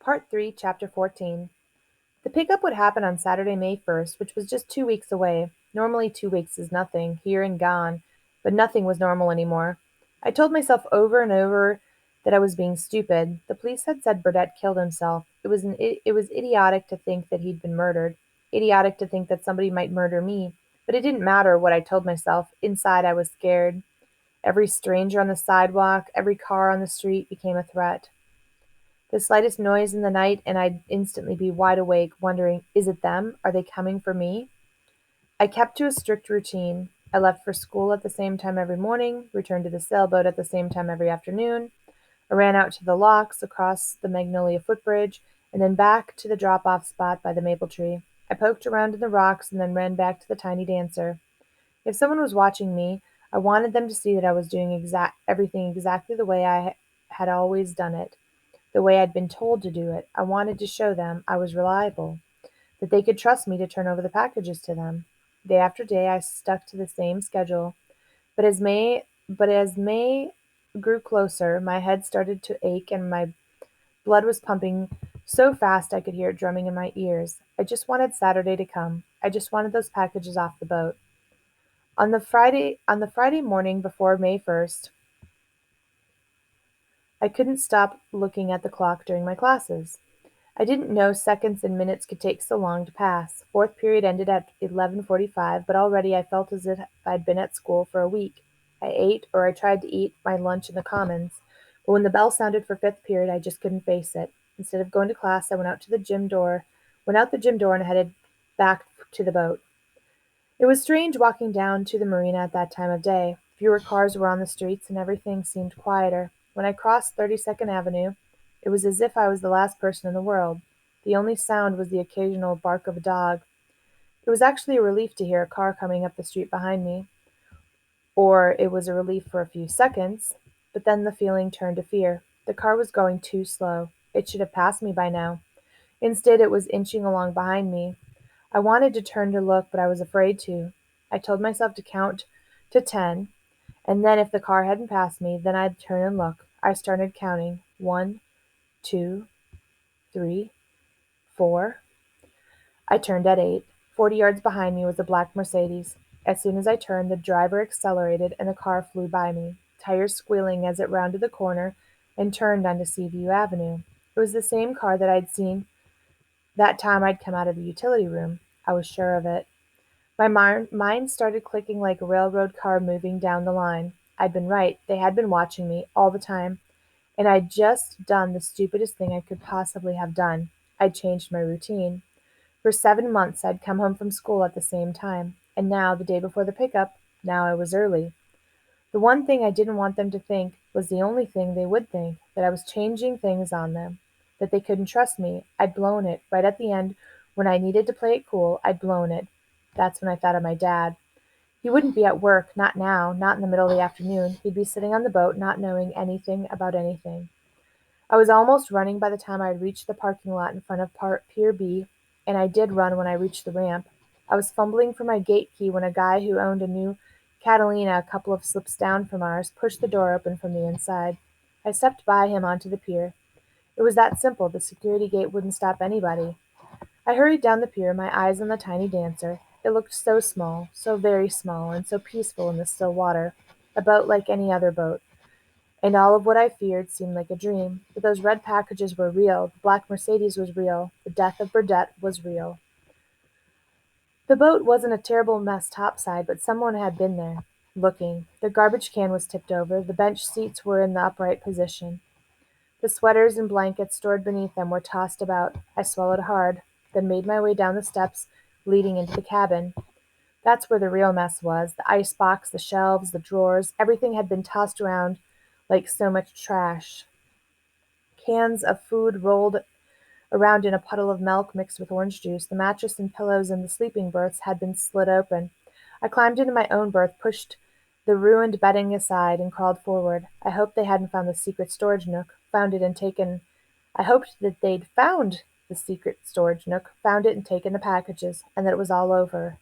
Part 3, Chapter 14. The pickup would happen on Saturday, May 1st, which was just 2 weeks away. Normally, 2 weeks is nothing, here and gone, but nothing was normal anymore. I told myself over and over that I was being stupid. The police had said Burdett killed himself. It was idiotic to think that he'd been murdered. Idiotic to think that somebody might murder me. But it didn't matter what I told myself. Inside, I was scared. Every stranger on the sidewalk, every car on the street became a threat. The slightest noise in the night, and I'd instantly be wide awake, wondering, is it them? Are they coming for me? I kept to a strict routine. I left for school at the same time every morning, returned to the sailboat at the same time every afternoon. I ran out to the locks, across the Magnolia footbridge, and then back to the drop-off spot by the maple tree. I poked around in the rocks and then ran back to the tiny dancer. If someone was watching me, I wanted them to see that I was doing everything exactly the way I had always done it, the way I'd been told to do it. I wanted to show them I was reliable, that they could trust me to turn over the packages to them. Day after day I stuck to the same schedule, but as May grew closer, my head started to ache and my blood was pumping so fast I could hear it drumming in my ears. I just wanted Saturday to come. I just wanted those packages off the boat. On the Friday morning before May 1st, I couldn't stop looking at the clock during my classes. I didn't know seconds and minutes could take so long to pass. Fourth period ended at 11:45, but already I felt as if I'd been at school for a week. I ate, or I tried to eat, my lunch in the commons, but when the bell sounded for fifth period, I just couldn't face it. Instead of going to class, I went out the gym door and headed back to the boat. It was strange walking down to the marina at that time of day. Fewer cars were on the streets and everything seemed quieter. When I crossed 32nd Avenue, it was as if I was the last person in the world. The only sound was the occasional bark of a dog. It was actually a relief to hear a car coming up the street behind me, or it was a relief for a few seconds, but then the feeling turned to fear. The car was going too slow. It should have passed me by now. Instead, it was inching along behind me. I wanted to turn to look, but I was afraid to. I told myself to count to 10, and then if the car hadn't passed me, then I'd turn and look. I started counting. 1, 2, 3, 4. I turned at 8. 40 yards behind me was a black Mercedes. As soon as I turned, the driver accelerated and the car flew by me, tires squealing as it rounded the corner and turned onto Seaview Avenue. It was the same car that I'd seen that time I'd come out of the utility room. I was sure of it. My mind started clicking like a railroad car moving down the line. I'd been right. They had been watching me all the time, and I'd just done the stupidest thing I could possibly have done. I'd changed my routine. For 7 months I'd come home from school at the same time, and now, the day before the pickup, now I was early. The one thing I didn't want them to think was the only thing they would think, that I was changing things on them, that they couldn't trust me. I'd blown it. Right at the end, when I needed to play it cool, I'd blown it. That's when I thought of my dad. He wouldn't be at work, not now, not in the middle of the afternoon. He'd be sitting on the boat, not knowing anything about anything. I was almost running by the time I had reached the parking lot in front of Pier B, and I did run when I reached the ramp. I was fumbling for my gate key when a guy who owned a new Catalina a couple of slips down from ours pushed the door open from the inside. I stepped by him onto the pier. It was that simple. The security gate wouldn't stop anybody. I hurried down the pier, my eyes on the tiny dancer. It looked so small, so very small, and so peaceful in the still water, a boat like any other boat. And all of what I feared seemed like a dream. But those red packages were real. The black Mercedes was real. The death of Burdett was real. The boat wasn't a terrible mess topside, but someone had been there, looking. The garbage can was tipped over. The bench seats were in the upright position. The sweaters and blankets stored beneath them were tossed about. I swallowed hard, then made my way down the steps leading into the cabin. That's where the real mess was. The ice box, the shelves, the drawers, everything had been tossed around like so much trash. Cans of food rolled around in a puddle of milk mixed with orange juice. The mattress and pillows in the sleeping berths had been split open. I climbed into my own berth, pushed the ruined bedding aside, and crawled forward. I hoped they hadn't found the secret storage nook, found it and taken. I hoped that they'd found the secret storage nook, found it and taken the packages, and that it was all over.